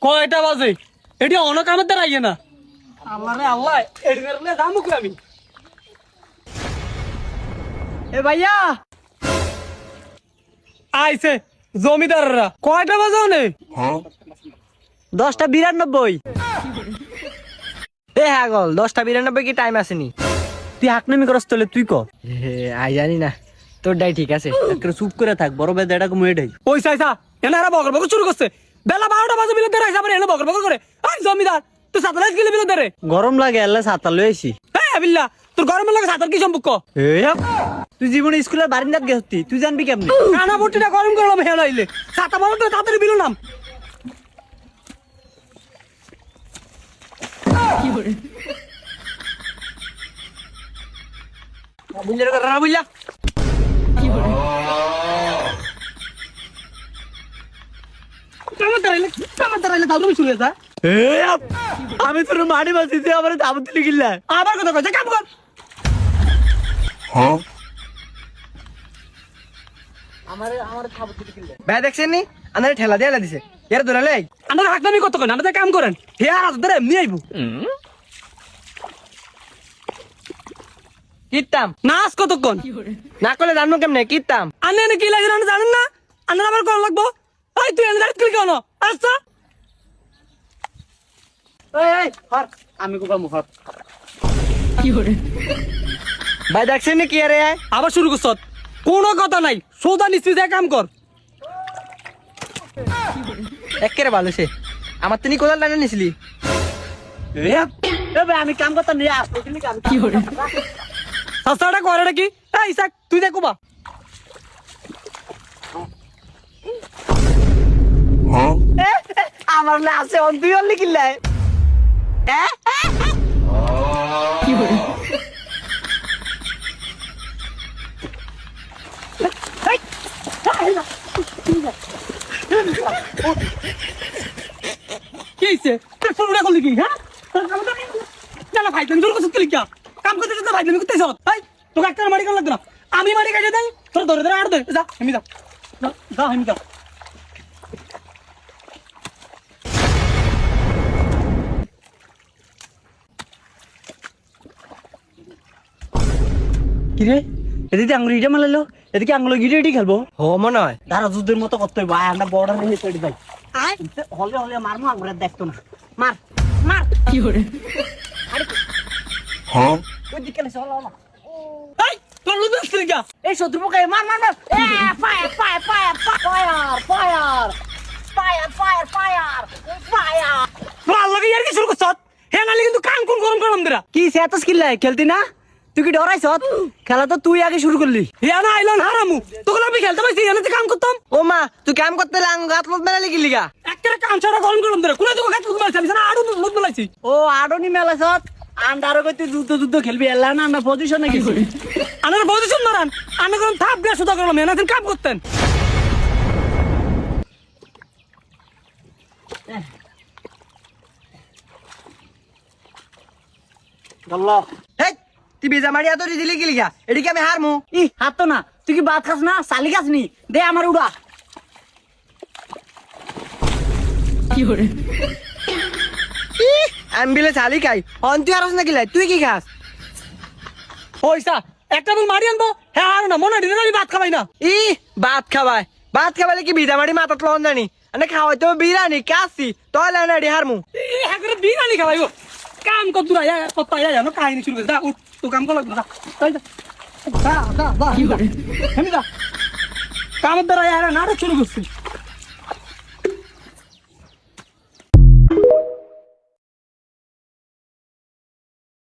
কয়টা বাজে? এটি অনেক আমার দ্বারা আইয়ে না। আল্লাহ রে আল্লাহ, এটি যাবো কি আমি? এ ভাইয়া আইছে জমিদাররা। কয়টা বাজে অনে? 10:92। এ হাগল, 10:92 কি টাইম আসেনি? তুই হাকনামি করস তলে তুই ক। আই জানি না, তোর ডাই ঠিক আছে। একটা চুপ করে থাক, বড় বেদ এটা মুয়েটাই। ওই সাইসা এনারা বগর বগর শুরু করছে। বেলা 12টা বাজে বিলে ধরে আইসা এনে বগর বগর করে। আই জমিদার তুই সাতলাইছ গিলে বিলে ধরে। গরম লাগে আল্লাহ ছাতা লই আইছি। এই আবিল্লা তোর গরমের লাগে সাতার কি সম্পর্ক? তুই জীবনে স্কুলের বারিন্দাত গেছতি, তুই জানবি কেমনে? কানা বটিটা গরম করলাম হেলা আইলে। সাতা বাবা তো তাড়াতাড়ি বিলো নাম। কি করে? বুঝলে রে রানা বুঝলা? কি করে? কামাতারাইলে দাও তুমি শুনে যা। আমি তোর মাটি বাঁচিতে আমার দাম তুলে গিল্লা। আবার কথা কইছে কাম কর। আমার খাবার তুলে গিল্লা। ভাই দেখছেন নি? আনারে ঠেলা দিয়ে দিছে। এর ধরালে আমরা হাকনামি কত করেন? আমরা কাম করেন। হে আর ধরে এমনি আইবো। কিতাম নাচ কতক্ষণ? না করলে জানবো কেমনে? কিতাম আনে এনে কি লাগে জানেন না? আনার আবার কল লাগবো। এই তুই এনে দাঁড়িয়ে কেন? আচ্ছা এই হর আমি কো কামু হর। কি করে? ভাই দেখছেন নি কি আরে? আবার শুরু করছ? কোনো কথা নাই, সৌদা নিশ্চিত কাম কর। একেরে ভালো সে। আমার তিনি কোদাল টানে নিছিলি? এ ভাই আমি কাম করতাম নিয়ে আসতো তুমি কাম কি করে? সাসাটা করে কি? এই সাক তুই দেখো বা। আমার না আছে অন তুই অনলি কিল্লাই। কি করে? কি হইছে? তুই ফোনটা করলি কি? হ্যাঁ না ভাই তুমি জোর করছিস কি লিখা? কাম করতে যেতে ভাই তুমি করতেছ? এই তোকে একটা মারি কেন লাগবে না? আমি মারি কাটে দেই তোর ধরে ধরে আর দে। যা আমি যা যা আমি যা। কিরে এদিকে আঙুল ইটা মারলো, এদিকে আঙুল গিটে ইটি খেলবো। ও মনে হয় ধারা যুদ্ধের মতো করতে হবে। ভাই আমরা বর্ডার নিয়ে তৈরি ভাই। হলে হলে মারমু আঙুল দেখতো না। মার মার। কি করে? হ্যাঁ ওই দিকে চল না। এই তোর লুজ আসছে কি? এই শত্রু পোকায় মার মার মার। এ fire fire fire fire fire fire fire fire fire. ভাল লাগে ইয়ার কি শুরু করছ? হে নালি কিন্তু কাম কোন গরম গরম দিরা। কি সেতাস কিল্লাই খেলতি না? তুই কি ডরাইছ? খেলা তো তুই আগে শুরু করলি। হে না আইলন হারামু। তোকে আমি খেলতে পাইছি, এনে কাম করতাম। ও মা তুই কাম করতে লাং গাত লোট মেলালি কি লিগা? একটা কাম ছাড়া গরম গরম দিরা। কোন তোকে গাত লুজ মারছি না আড়ু লুজ মারছি। ও আডনি মেলাছ আন্ডারও কই তুই যুদ্ধ যুদ্ধ খেলবি এলা না আমরা পজিশনে গেছি। আনার পজিশন মারান। আনা কোন থাপ দিয়া সুদা করলাম এনে কাম করতেন। আল্লাহ হেই তুই বেজা মারি এত দিলি কি লিগা? এদিকে আমি হারমু। ই হাত তো না, তুই কি ভাত খাস না? চালি খাস নি? দে আমার উড়া। কি করে? আমি বিলে চালি খাই অন তুই আরস না কিলাই তুই কি খাস? পয়সা একটা বল মারি আনবো। হ্যাঁ আর না মনে দিন আমি ভাত খাবাই না। ই ভাত খাবাইলে কি বিজা মারি মাথাত লন জানি আনে খাওয়াই তো বিরানি কাছি তলে না রে হারমু। হ্যাঁ করে বিরিয়ানি খাবাইবো। কাম কত দূর আয়া কত আয়া জানো কাহিনী শুরু করে। যা উঠ তো কাম কর লাগবে। যা যা যা যা। কি করে? আমি যা কামের দ্বারা আয়া না শুরু করছি।